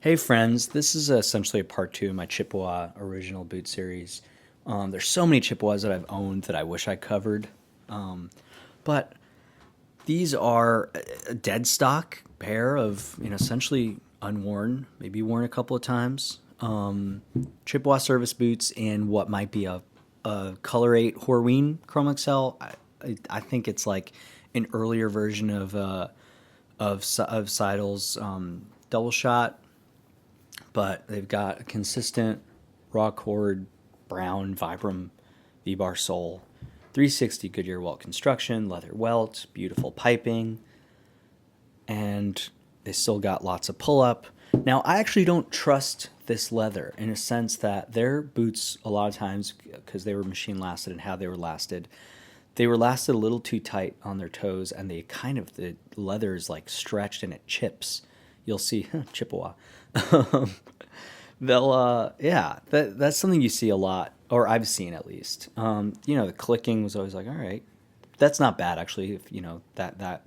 Hey friends, this is essentially a part two of my Chippewa original boot series. There's so many Chippewas that I've owned that I wish I covered, but these are a dead stock pair of essentially unworn, maybe worn a couple of times. Chippewa service boots in what might be a Color 8 Horween Chrome XL. I think it's like an earlier version of Seidel's double shot, but they've got a consistent raw cord brown Vibram V-bar sole, 360 Goodyear welt construction, leather welt, beautiful piping, and they still got lots of pull up. Now, I actually don't trust this leather in a sense that their boots, a lot of times, because they were machine lasted and how they were lasted a little too tight on their toes, and the leather is like stretched and it chips. You'll see Chippewa. Yeah, that's something you see a lot, or I've seen at least. The clicking was always like, all right, that's not bad actually. If that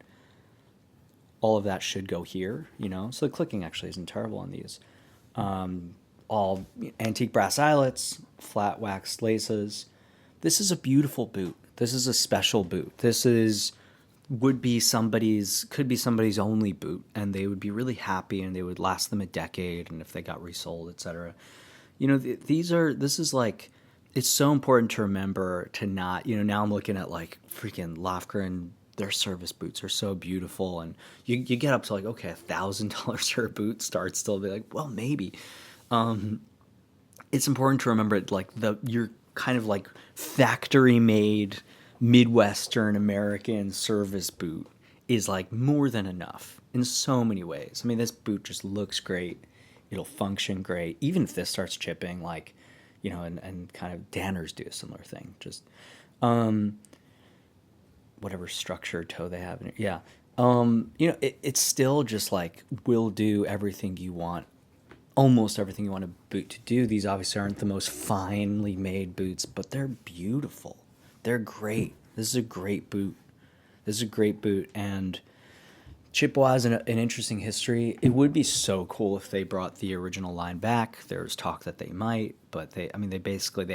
all of that should go here, so the clicking actually isn't terrible on these. All antique brass eyelets, flat waxed laces. This is a beautiful boot. This is a special boot. This is could be somebody's only boot, and they would be really happy and they would last them a decade, and if they got resold, etc. This is like, it's so important to remember to not, now I'm looking at like freaking Lofgren, their service boots are so beautiful, and you get up to like, okay, $1,000 for a boot starts, still be like, well, maybe. It's important to remember like you're kind of like factory made Midwestern American service boot is like more than enough in so many ways. I mean, this boot just looks great. It'll function great. Even if this starts chipping, like, and kind of Danners do a similar thing. Just whatever structured toe they have in it. Yeah. It's still just like will do everything you want, almost everything you want a boot to do. These obviously aren't the most finely made boots, but they're beautiful. They're great. This is a great boot. This is a great boot, and Chippewa has an interesting history. It would be so cool if they brought the original line back. There's talk that they might, but they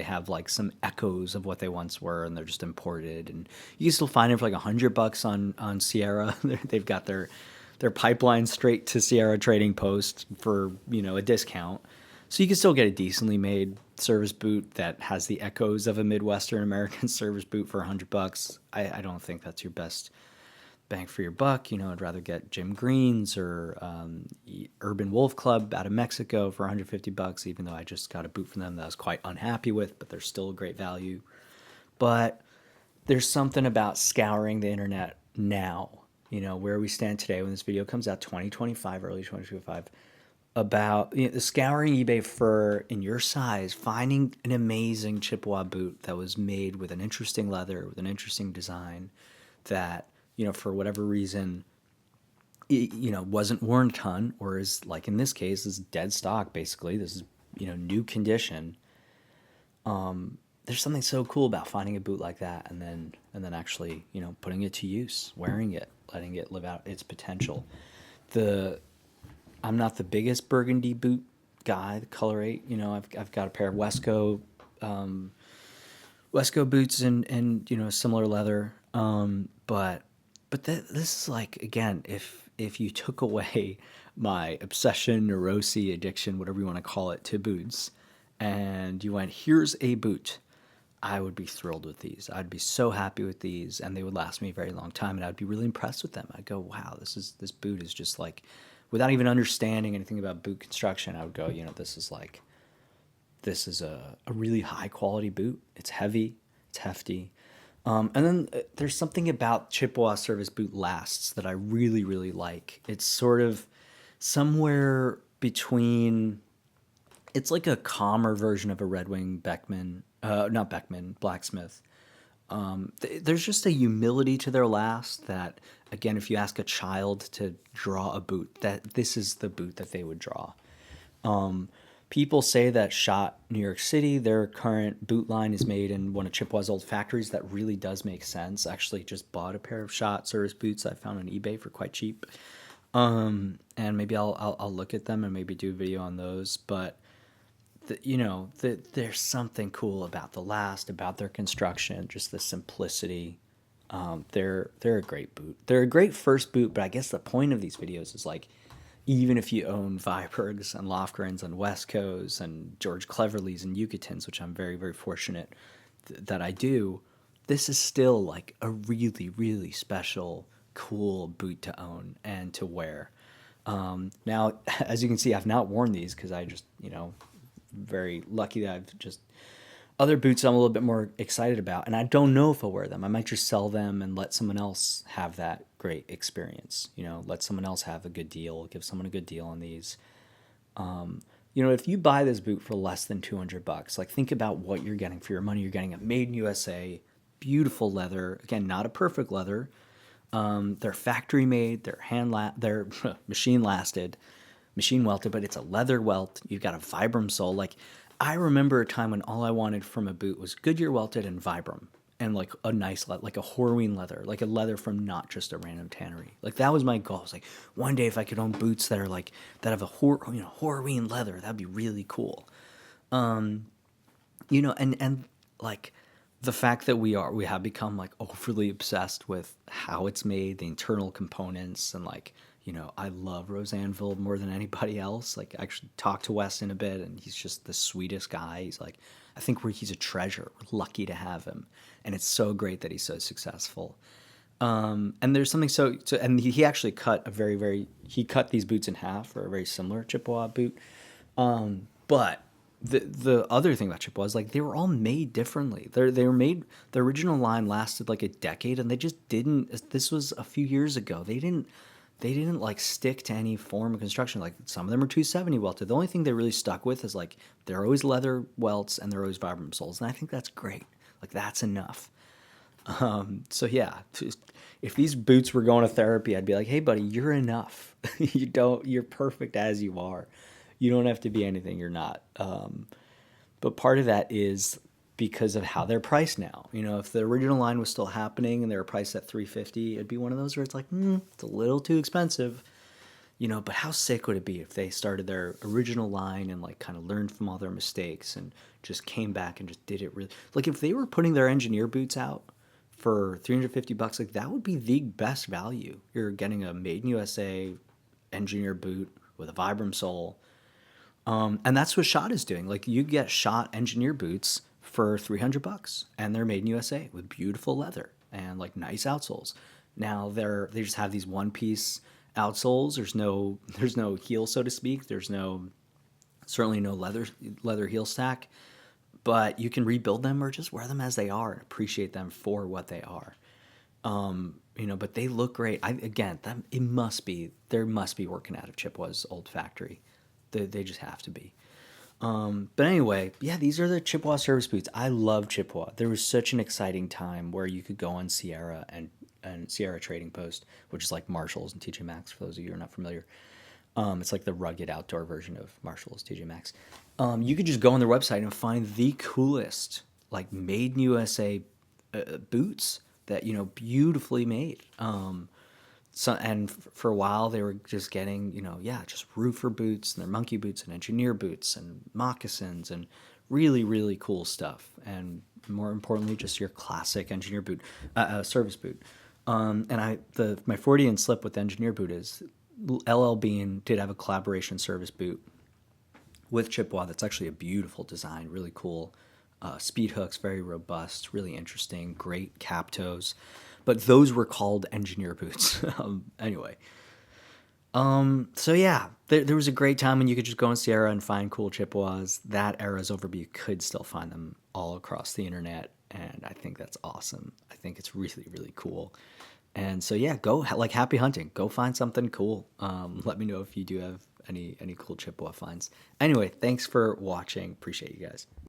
have like some echoes of what they once were, and they're just imported. And you can still find them for like $100 on Sierra. They've got their pipeline straight to Sierra Trading Post for a discount, so you can still get a decently made service boot that has the echoes of a Midwestern American service boot for $100. I don't think that's your best bang for your buck. I'd rather get Jim Green's or Urban Wolf Club out of Mexico for $150, even though I just got a boot from them that I was quite unhappy with, but they're still a great value. But there's something about scouring the internet now, where we stand today when this video comes out, 2025, early 2025, about scouring eBay for, in your size, finding an amazing Chippewa boot that was made with an interesting leather, with an interesting design that, for whatever reason, wasn't worn a ton, or is, like in this case, is dead stock, basically. This is, new condition. There's something so cool about finding a boot like that and then actually, putting it to use, wearing it, letting it live out its potential. I'm not the biggest burgundy boot guy, the Color 8. I've got a pair of Wesco boots and similar leather. This is like, again, if you took away my obsession, neurosis, addiction, whatever you want to call it, to boots, and you went, here's a boot, I would be thrilled with these. I'd be so happy with these, and they would last me a very long time, and I'd be really impressed with them. I'd go, wow, this boot is just like, without even understanding anything about boot construction, I would go, this is a really high quality boot. It's heavy, it's hefty. And then there's something about Chippewa service boot lasts that I really, really like. It's sort of somewhere between, it's like a calmer version of a Red Wing Beckman, not Beckman, Blacksmith. There's just a humility to their last that, again, if you ask a child to draw a boot, that this is the boot that they would draw. People say that Schott, New York City, their current boot line is made in one of Chippewa's old factories. That really does make sense. I actually just bought a pair of Schott service boots I found on eBay for quite cheap. And maybe I'll look at them and maybe do a video on those. But there's something cool about the Last, about their construction, just the simplicity. They're a great boot. They're a great first boot, but I guess the point of these videos is like, even if you own Vibergs and Lofgrens and Westcos and George Cleverleys and Yucatans, which I'm very, very fortunate that I do, this is still like a really, really special, cool boot to own and to wear. Now, as you can see, I've not worn these because I just, very lucky that I've just other boots I'm a little bit more excited about, and I don't know if I'll wear them. I might just sell them and let someone else have that great experience. Let someone else have a good deal, give someone a good deal on these. If you buy this boot for less than $200, like think about what you're getting for your money. You're getting a made in USA, beautiful leather. Again, not a perfect leather. They're factory made. They're machine lasted, machine welted, but it's a leather welt. You've got a Vibram sole. Like, I remember a time when all I wanted from a boot was Goodyear welted and Vibram, and like a nice like a Horween leather, like a leather from not just a random tannery. Like, that was my goal. I was like, one day if I could own boots that are like that have a Horween leather, that'd be really cool. And like the fact that we have become like overly obsessed with how it's made, the internal components, and like, I love Rosanville more than anybody else. Like, I actually talked to Wes in a bit, and he's just the sweetest guy. He's like, I think he's a treasure. We're lucky to have him, and it's so great that he's so successful. And there's something and he actually cut he cut these boots in half for a very similar Chippewa boot. But the other thing about Chippewa is like they were all made differently. They were made. The original line lasted like a decade, and they just didn't. This was a few years ago. They didn't like stick to any form of construction. Like, some of them are 270 welted. The only thing they really stuck with is like they're always leather welts and they're always Vibram soles, and I think that's great. Like, that's enough. So yeah, if these boots were going to therapy, I'd be like, hey buddy, you're enough. You're perfect as you are. You don't have to be anything you're not. But part of that is because of how they're priced now. If the original line was still happening and they were priced at $350, it'd be one of those where it's like, it's a little too expensive. But how sick would it be if they started their original line and like kind of learned from all their mistakes and just came back and just did it really, like if they were putting their engineer boots out for $350, like that would be the best value. You're getting a made in USA engineer boot with a Vibram sole. And that's what Schott is doing. Like, you get Schott engineer boots for $300, and they're made in USA with beautiful leather and like nice outsoles. Now they just have these one piece outsoles. There's no heel, so to speak. There's certainly no leather heel stack, but you can rebuild them or just wear them as they are and appreciate them for what they are. But they look great. There must be working out of Chippewa's old factory. They just have to be. But anyway, yeah, these are the Chippewa service boots. I love Chippewa. There was such an exciting time where you could go on Sierra and Sierra Trading Post, which is like Marshalls and TJ Maxx, for those of you who are not familiar. It's like the rugged outdoor version of Marshalls, TJ Maxx. You could just go on their website and find the coolest, like, made in USA boots that, beautifully made. And for a while they were just getting, just roofer boots and their monkey boots and engineer boots and moccasins and really, really cool stuff. And more importantly, just your classic engineer boot, service boot. My Freudian slip with the engineer boot is LL Bean did have a collaboration service boot with Chippewa. That's actually a beautiful design, really cool. Speed hooks, very robust, really interesting, great cap toes. But those were called engineer boots. Anyway. So yeah, there was a great time when you could just go on Sierra and find cool Chippewas. That era's over, but you could still find them all across the internet. And I think that's awesome. I think it's really, really cool. And so yeah, happy hunting. Go find something cool. Let me know if you do have any cool Chippewa finds. Anyway, thanks for watching. Appreciate you guys.